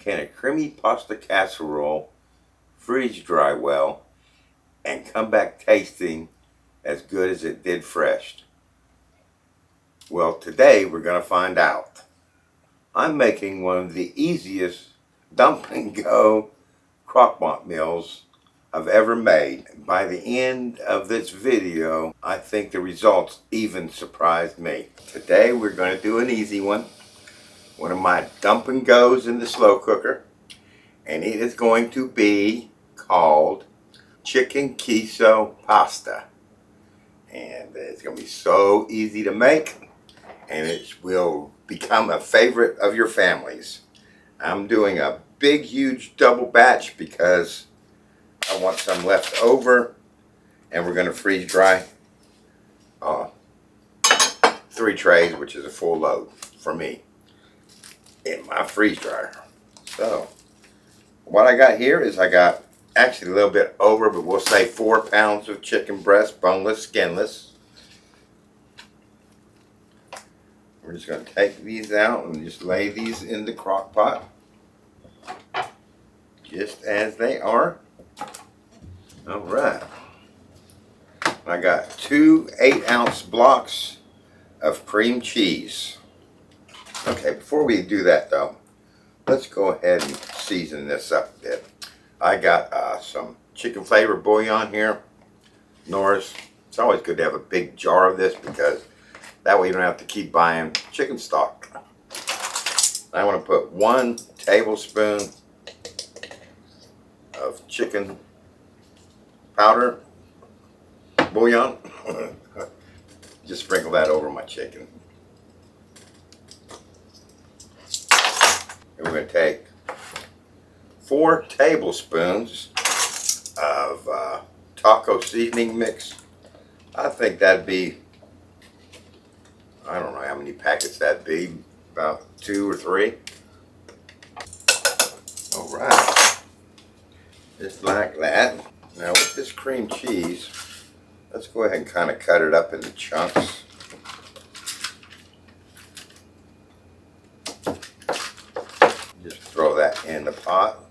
Can a creamy pasta casserole freeze dry well and come back tasting as good as it did fresh? Well, today we're going to find out. I'm making one of the easiest dump and go crock-pot meals I've ever made. By the end of this video, I think the results even surprised me. Today we're going to do an easy one of my dump and goes in the slow cooker, and it is going to be called chicken queso pasta. And it's going to be so easy to make, and it will become a favorite of your families. I'm doing a big huge double batch because I want some left over, and we're going to freeze dry 3 trays, which is a full load for me in my freeze dryer. So what I got here is I got actually a little bit over, but we'll say 4 pounds of chicken breast, boneless, skinless. We're just going to take these out and just lay these in the crock pot just as they are. Alright, I got 2 8-ounce blocks of cream cheese. Okay, before we do that though, let's go ahead and season this up a bit. I got some chicken flavor bouillon here, Norris. It's always good to have a big jar of this because that way you don't have to keep buying chicken stock. I want to put 1 tablespoon of chicken powder bouillon. Just sprinkle that over my chicken. And we're going to take 4 tablespoons of taco seasoning mix. I think that'd be, I don't know how many packets that'd be, about 2 or 3. Alright, just like that. Now with this cream cheese, let's go ahead and kind of cut it up into chunks. Just throw that in the pot,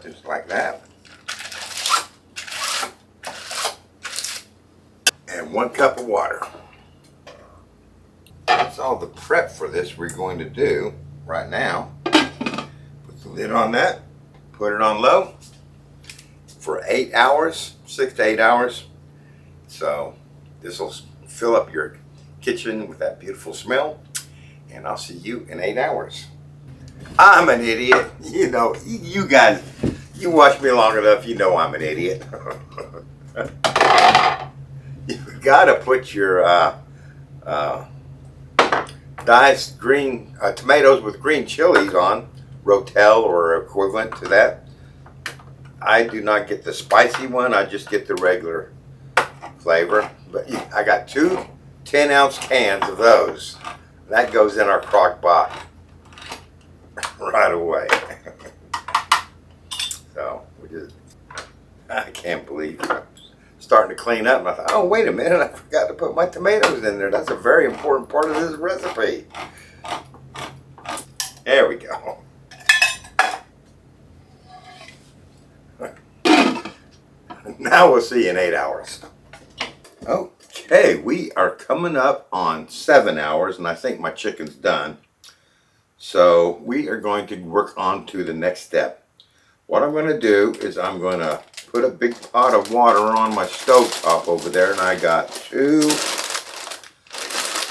just like that. And 1 cup of water. That's all the prep for this we're going to do right now. Put the lid on that, put it on low for 8 hours, 6 to 8 hours. So this will fill up your kitchen with that beautiful smell, and I'll see you in 8 hours. I'm an idiot. You know, you guys, you watch me long enough, you know I'm an idiot. You gotta put your diced green tomatoes with green chilies on, Rotel or equivalent to that. I do not get the spicy one, I just get the regular flavor. But I got 2 10-ounce cans of those. That goes in our crock pot right away. So I can't believe it. I'm starting to clean up, and I thought, oh wait a minute, I forgot to put my tomatoes in there. That's a very important part of this recipe. There we go. Now we'll see you in 8 hours. Okay, we are coming up on 7 hours, and I think my chicken's done. So we are going to work on to the next step. What I'm going to do is I'm going to put a big pot of water on my stove top over there, and I got 2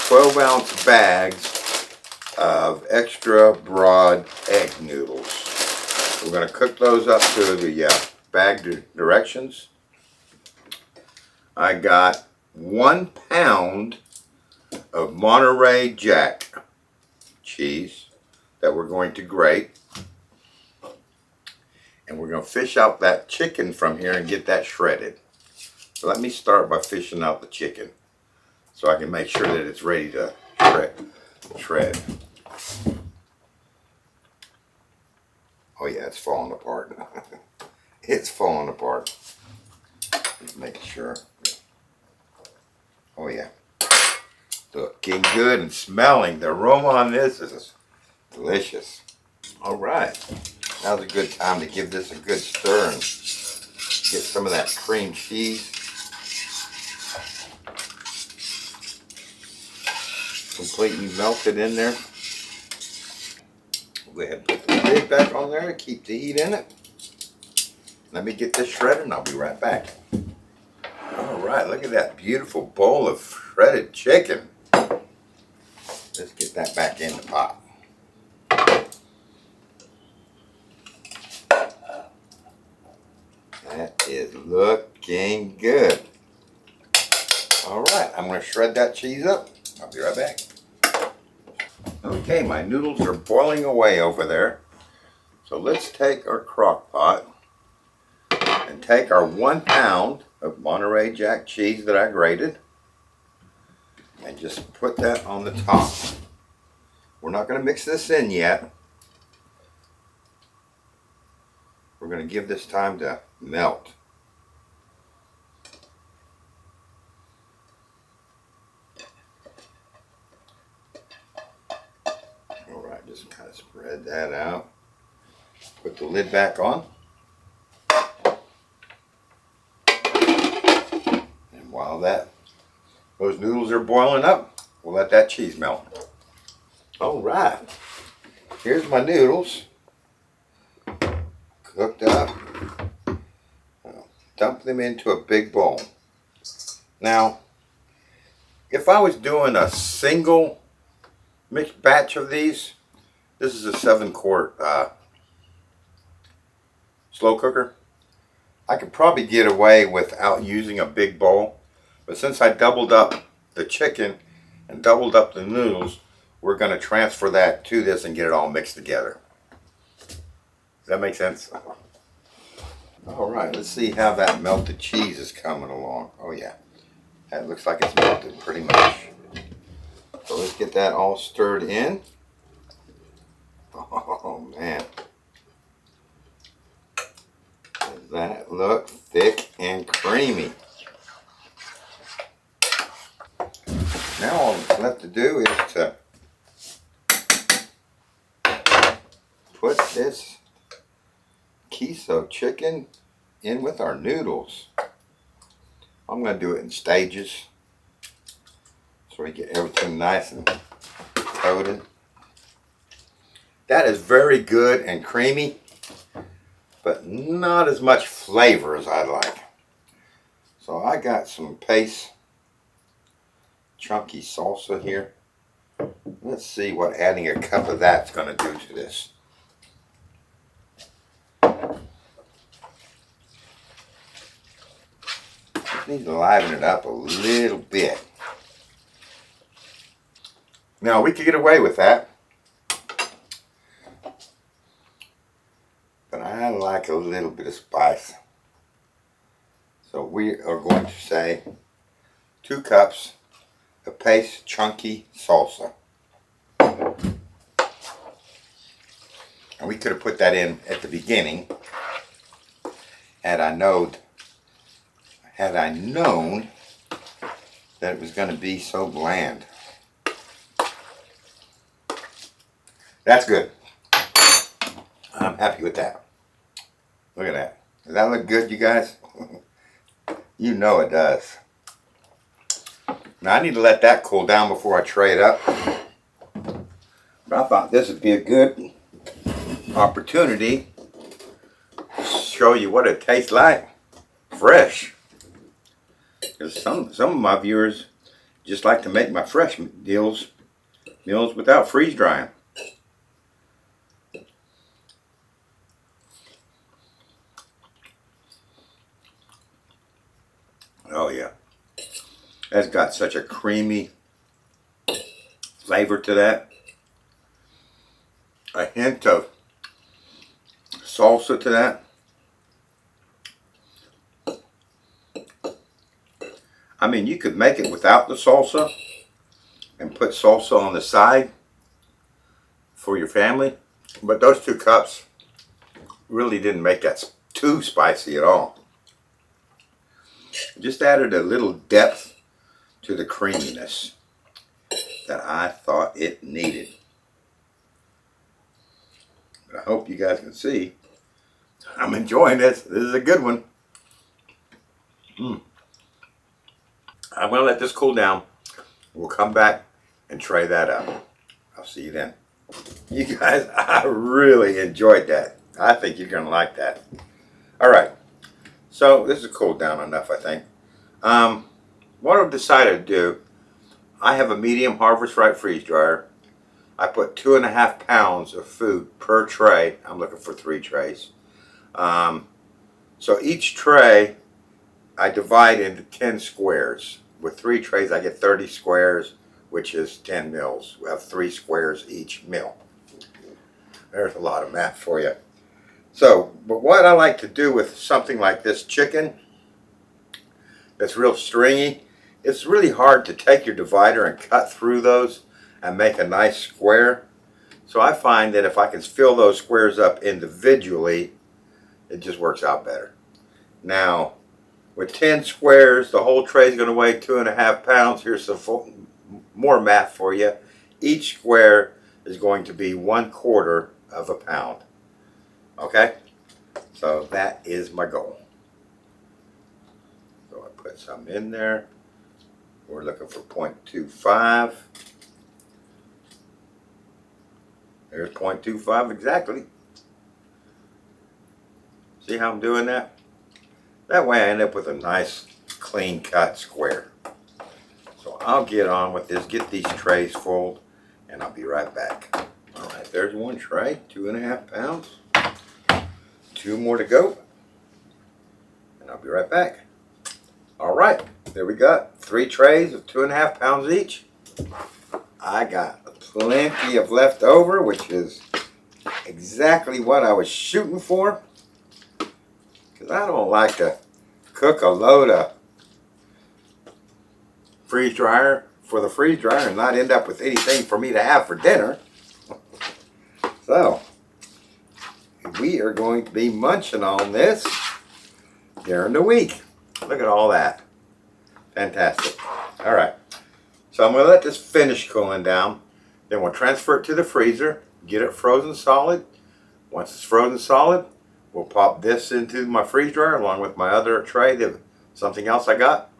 12-ounce bags of extra broad egg noodles. We're going to cook those up to the bag directions. I got 1 pound of Monterey Jack cheese that we're going to grate. And we're going to fish out that chicken from here and get that shredded. So let me start by fishing out the chicken so I can make sure that it's ready to shred. Oh yeah, it's falling apart. It's falling apart. Just making sure. Oh yeah. Looking good and smelling. The aroma on this is delicious. Alright, now's a good time to give this a good stir and get some of that cream cheese completely melted in there. Go ahead and put the lid back on there to keep the heat in it. Let me get this shredded and I'll be right back. Alright, look at that beautiful bowl of shredded chicken. Let's get that back in the pot. That is looking good. Alright, I'm going to shred that cheese up. I'll be right back. Okay, my noodles are boiling away over there. So let's take our crock pot and take our 1 pound of Monterey Jack cheese that I grated and just put that on the top. We're not going to mix this in yet. We're going to give this time to melt. Alright, just kind of spread that out. Put the lid back on. And while those noodles are boiling up, we'll let that cheese melt. Alright, here's my noodles. Cooked up. I'll dump them into a big bowl. Now, if I was doing a single mixed batch of these, this is a 7-quart slow cooker, I could probably get away without using a big bowl. But since I doubled up the chicken and doubled up the noodles, we're going to transfer that to this and get it all mixed together. Does that make sense? Alright, let's see how that melted cheese is coming along. Oh yeah, that looks like it's melted pretty much. So let's get that all stirred in. Oh man. Does that look thick and creamy? Now all that's left to do is to put this queso chicken in with our noodles. I'm going to do it in stages so we get everything nice and coated. That is very good and creamy, but not as much flavor as I like. So I got some paste chunky salsa here. Let's see what adding a cup of that's going to do to this. Just need to liven it up a little bit. Now we could get away with that, but I like a little bit of spice. So we are going to say 2 cups of paste chunky salsa. And we could have put that in at the beginning had I known that it was going to be so bland. That's good. I'm happy with that. Look at that. Does that look good, you guys? You know it does. Now I need to let that cool down before I tray it up. But I thought this would be a good opportunity to show you what it tastes like fresh. Because some of my viewers just like to make my fresh meals without freeze drying. Oh yeah, that's got such a creamy flavor to that. A hint of salsa to that. I mean, you could make it without the salsa and put salsa on the side for your family, but those 2 cups really didn't make that too spicy at all. Just added a little depth to the creaminess that I thought it needed. But I hope you guys can see I'm enjoying this. This is a good one. I'm going to let this cool down. We'll come back and tray that up. I'll see you then. You guys, I really enjoyed that. I think you're going to like that. All right. So this is cooled down enough, I think. What I've decided to do, I have a medium Harvest Right freeze dryer. I put 2.5 pounds of food per tray. I'm looking for 3 trays. So each tray I divide into 10 squares. With 3 trays I get 30 squares, which is 10 meals. We have 3 squares each meal. There's a lot of math for you. So, but what I like to do with something like this chicken that's real stringy, it's really hard to take your divider and cut through those and make a nice square. So I find that if I can fill those squares up individually, it just works out better. Now, with 10 squares, the whole tray is going to weigh 2.5 pounds. Here's some more math for you. Each square is going to be 1/4 of a pound. Okay? So that is my goal. So I put some in there. We're looking for 0.25. There's 0.25 exactly. See how I'm doing that? That way I end up with a nice clean cut square. So I'll get on with this, get these trays full, and I'll be right back. All right, there's one tray, 2.5 pounds. 2 more to go, and I'll be right back. All right, there we got 3 trays of 2.5 pounds each. I got plenty of leftover, which is exactly what I was shooting for. Because I don't like to cook a load of freeze dryer for the freeze dryer and not end up with anything for me to have for dinner. So, we are going to be munching on this during the week. Look at all that. Fantastic. All right. So I'm going to let this finish cooling down. Then we'll transfer it to the freezer, get it frozen solid. Once it's frozen solid, we'll pop this into my freeze dryer along with my other tray, something else I got.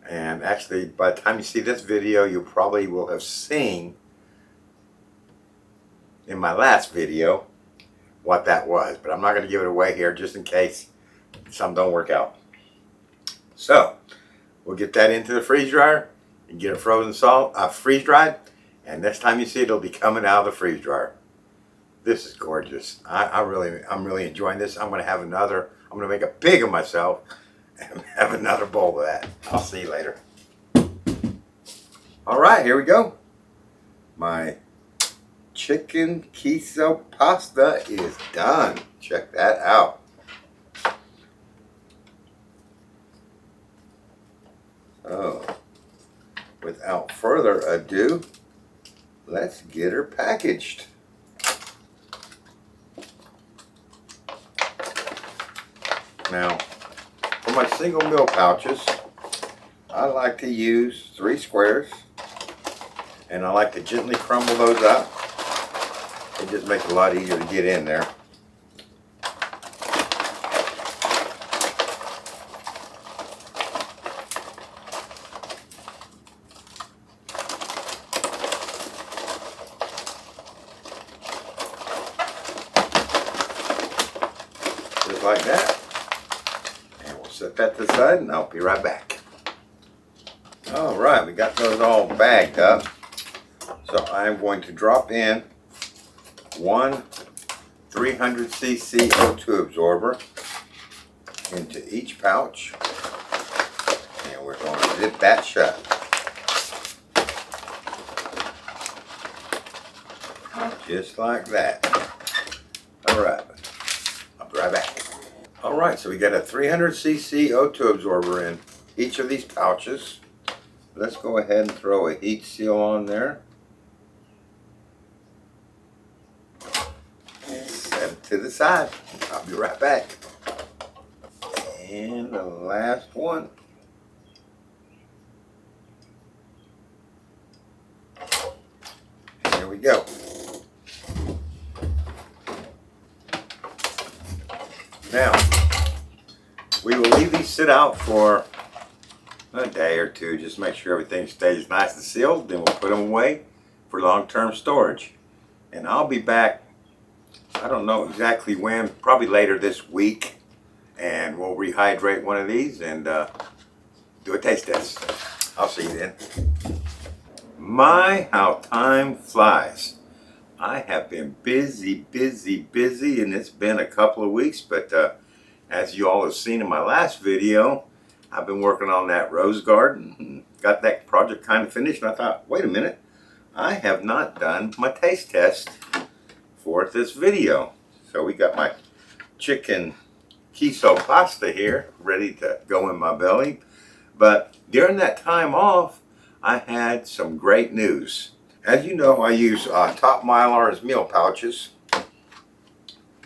And actually, by the time you see this video, you probably will have seen in my last video what that was. But I'm not going to give it away here just in case some don't work out. So, we'll get that into the freeze dryer and get it frozen solid, freeze dried. And next time you see it, it'll be coming out of the freeze dryer. This is gorgeous. I'm really enjoying this. I'm going to have another. I'm going to make a pig of myself and have another bowl of that. I'll see you later. All right, here we go. My chicken queso pasta is done. Check that out. Oh, without further ado, let's get her packaged. Now, for my single meal pouches, I like to use 3 squares, and I like to gently crumble those up. It just makes it a lot easier to get in there. Just like that. And we'll set that to the side and I'll be right back. Alright, we got those all bagged up. So I'm going to drop in one 300cc O2 absorber into each pouch. And we're going to zip that shut. Just like that. Alright, I'll be right back. Alright, so we got a 300cc O2 absorber in each of these pouches. Let's go ahead and throw a heat seal on there. And set it to the side. I'll be right back. And the last one. And here we go. Now, we will leave these sit out for a day or two. Just make sure everything stays nice and sealed. Then we'll put them away for long-term storage. And I'll be back, I don't know exactly when, probably later this week. And we'll rehydrate one of these and do a taste test. I'll see you then. My, how time flies. I have been busy, and it's been a couple of weeks, but as you all have seen in my last video, I've been working on that rose garden and got that project kind of finished, and I thought, wait a minute, I have not done my taste test for this video. So we got my chicken queso pasta here ready to go in my belly, but during that time off, I had some great news. As you know, I use Top Mylar's meal pouches.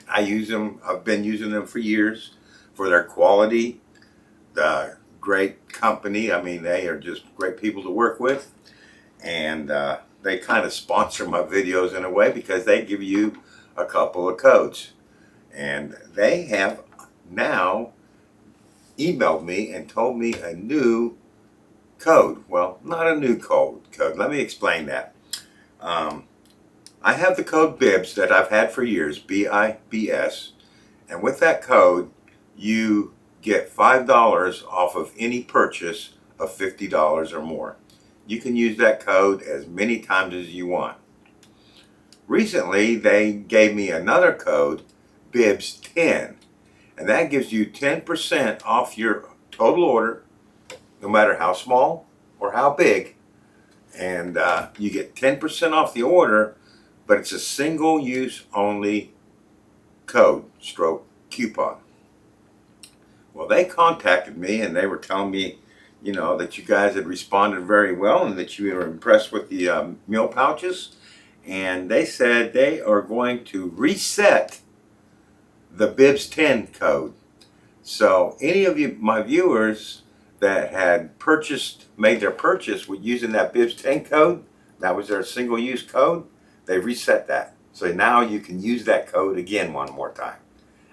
I use them, I've been using them for years for their quality, the great company. I mean, they are just great people to work with. And they kind of sponsor my videos in a way because they give you a couple of codes. And they have now emailed me and told me a new code. Well, not a new code. Let me explain that. I have the code BIBS that I've had for years, BIBS, and with that code you get $5 off of any purchase of $50 or more. You can use that code as many times as you want. Recently they gave me another code, BIBS10, and that gives you 10% off your total order, no matter how small or how big. And you get 10% off the order, but it's a single use only code stroke coupon. Well, they contacted me and they were telling me, you know, that you guys had responded very well and that you were impressed with the meal pouches. And they said they are going to reset the BIBS 10 code. So any of you, my viewers, that had made their purchase with using that BIBS 10 code, that was their single use code, they reset that. So now you can use that code again one more time.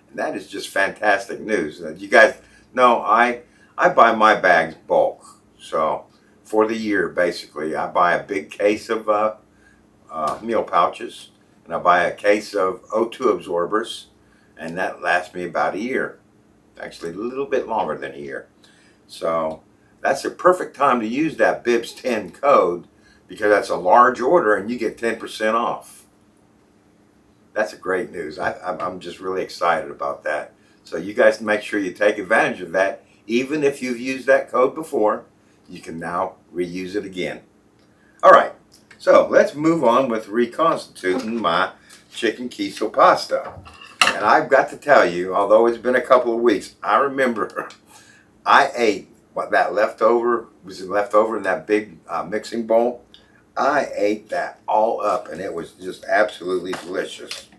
And that is just fantastic news. You guys know I buy my bags bulk. So for the year, basically, I buy a big case of meal pouches, and I buy a case of O2 absorbers, and that lasts me about a year. Actually, a little bit longer than a year. So that's a perfect time to use that BIBS 10 code because that's a large order and you get 10% off. That's a great news. I'm just really excited about that. So you guys make sure you take advantage of that. Even if you've used that code before, you can now reuse it again. All right, so let's move on with reconstituting my chicken queso pasta. And I've got to tell you, although it's been a couple of weeks, I remember I ate what that was left over in that big mixing bowl. I ate that all up and it was just absolutely delicious.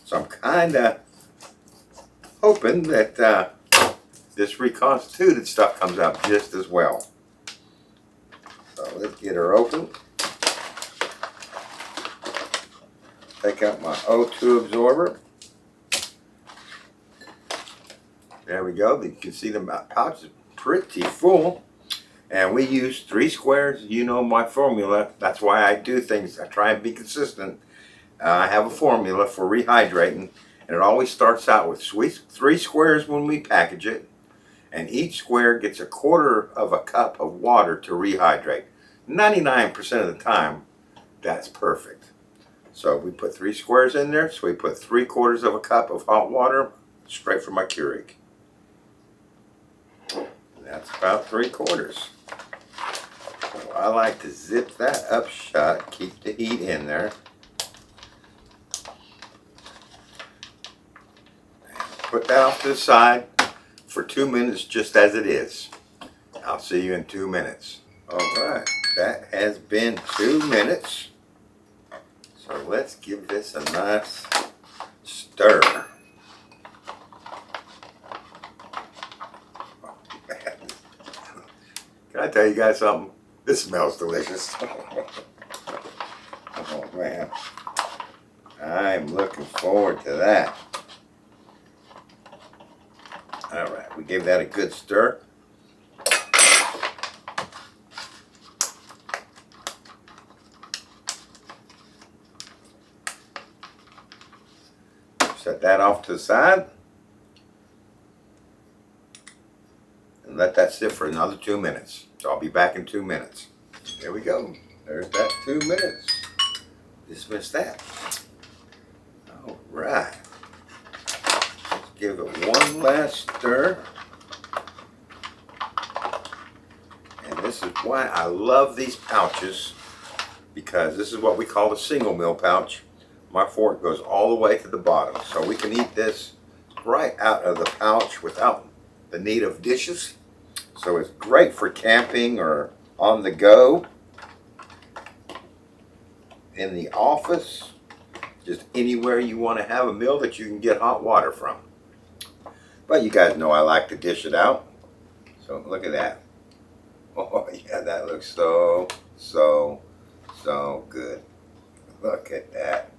So I'm kind of hoping that this reconstituted stuff comes out just as well. So let's get her open. Take out my O2 absorber. There we go. You can see the pouch is pretty full. And we use 3 squares. You know my formula. That's why I do things. I try and be consistent. I have a formula for rehydrating. And it always starts out with 3 squares when we package it. And each square gets 1/4 cup of water to rehydrate. 99% of the time, that's perfect. So we put 3 squares in there. So we put 3/4 cup of hot water straight from my Keurig. That's about 3/4. So I like to zip that up shut, keep the heat in there. Put that off to the side for 2 minutes just as it is. I'll see you in 2 minutes. Alright, that has been 2 minutes. So let's give this a nice stir. Can I tell you guys something? This smells delicious. Oh man, I'm looking forward to that. Give that a good stir. Set that off to the side. And let that sit for another 2 minutes. So I'll be back in 2 minutes. There we go. There's that 2 minutes. Dismiss that. All right. Let's give it one last stir. And this is why I love these pouches, because this is what we call a single meal pouch. My fork goes all the way to the bottom, so we can eat this right out of the pouch without the need of dishes. So it's great for camping or on the go, in the office, just anywhere you want to have a meal that you can get hot water from. But you guys know I like to dish it out. So look at that. Oh yeah, that looks so good. Look at that.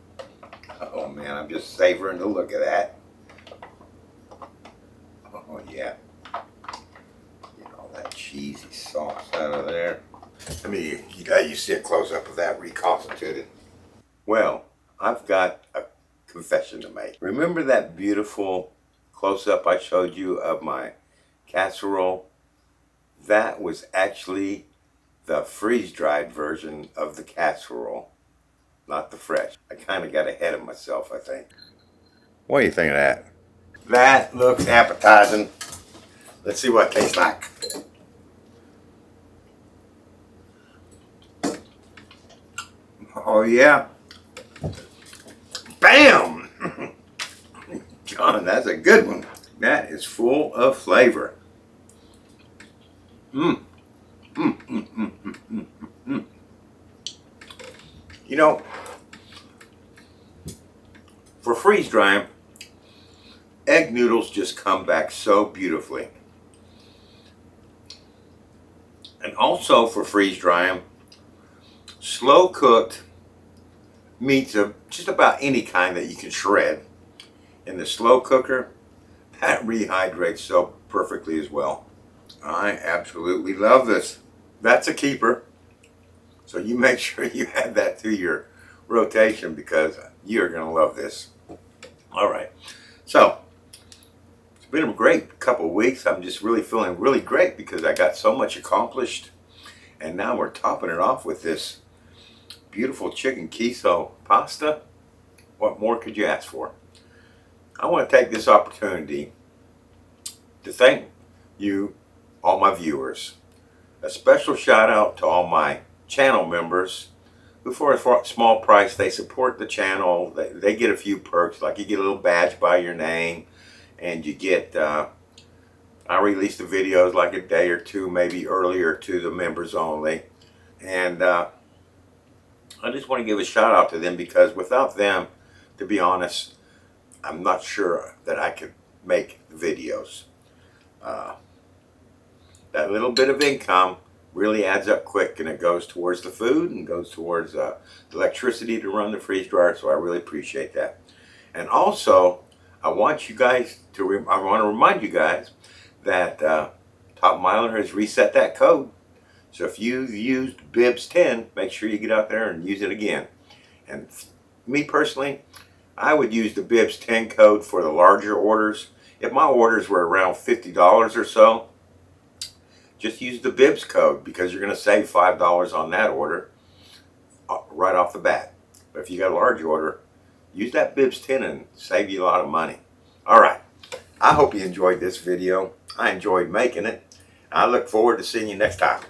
Oh man, I'm just savoring the look of that. Oh yeah. Get all that cheesy sauce out of there. I mean, you see a close-up of that reconstituted. Well, I've got a confession to make. Remember that beautiful close-up I showed you of my casserole? That was actually the freeze-dried version of the casserole, not the fresh. I kind of got ahead of myself, I think. What do you think of that? That looks appetizing. Let's see what it tastes like. Oh yeah. Bam! John, that's a good one. That is full of flavor. You know, for freeze drying, egg noodles just come back so beautifully. And also for freeze drying, slow cooked meats of just about any kind that you can shred in the slow cooker, that rehydrates so perfectly as well. I absolutely love this. That's a keeper. So you make sure you add that to your rotation, because you're going to love this. All right. So it's been a great couple of weeks. I'm just really feeling really great because I got so much accomplished. And now we're topping it off with this beautiful chicken queso pasta. What more could you ask for? I want to take this opportunity to thank you, all my viewers. A special shout out to all my channel members who, for a small price, they support the channel. They get a few perks, like you get a little badge by your name, and you get I release the videos like a day or two maybe earlier to the members only. And I just want to give a shout out to them, because without them, to be honest, I'm not sure that I could make videos. That little bit of income really adds up quick, and it goes towards the food and goes towards the electricity to run the freeze dryer, so I really appreciate that. And also, I want you guys to remind you guys that Top Miler has reset that code. So if you used Bibs 10, make sure you get out there and use it again. And me personally, I would use the Bibs 10 code for the larger orders. If my orders were around $50 or so, just use the Bibs code, because you're going to save $5 on that order right off the bat. But if you got a large order, use that Bibs 10 and save you a lot of money. All right. I hope you enjoyed this video. I enjoyed making it. I look forward to seeing you next time.